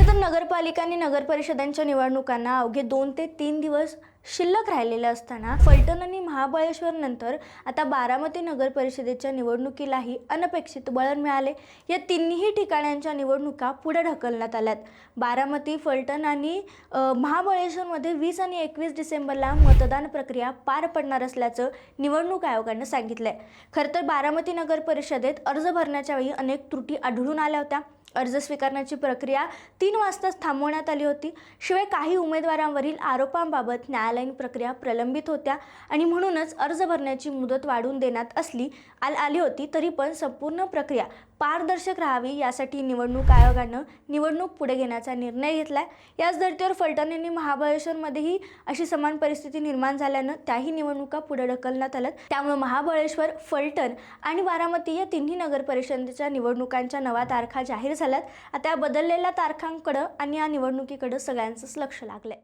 तर नगरपालिका आणि नगरपरिषदांच्या निवडणुकांना अवघे 2 ते 3 दिवस शिल्लक राहिलेले असताना फलटण आणि महाबळेश्वर नंतर आता बारामती नगरपरिषदेच्या निवडणुकीलाही अनपेक्षित वळण मिळाले। या तिन्ही ठिकाणांच्या निवडणुका पुढे ढकलण्यात आल्यात। बारामती, फलटण आणि महाबळेश्वरमध्ये 20 आणि 21 डिसेंबरला मतदान प्रक्रिया पार पडणार असल्याचं निवडणूक आयोगाने सांगितलंय। खरं तर बारामती नगरपरिषदेत अर्ज भरण्याच्या वेळी अनेक त्रुटी आढळून आल्या होत्या। अर्ज स्वीकारण्याची प्रक्रिया 3 वाजताच थांबवण्यात आली होती। शिवाय काही उमेदवारांवरील आरोपांबाबत न्यायालयीन प्रक्रिया प्रलंबित होत्या आणि म्हणूनच अर्ज भरण्याची मुदत वाढवून देण्यात आली होती। तरी पण संपूर्ण प्रक्रिया पारदर्शक राहावी यासाठी निवडणूक आयोगानं निवडणूक पुढे घेण्याचा निर्णय घेतलाय। याच धर्तीवर फलटण आणि महाबळेश्वरमध्येही अशी समान परिस्थिती निर्माण झाल्यानं त्याही निवडणुका पुढे ढकलण्यात आल्यात। त्यामुळे महाबळेश्वर, फलटण आणि बारामती या तिन्ही नगरपरिषदेच्या निवडणुकांच्या नव्या तारखा जाहीर झाल्यात। आता बदललेल्या तारखांकडे आणि या निवडणुकीकडे सगळ्यांचंच लक्ष लागलंय।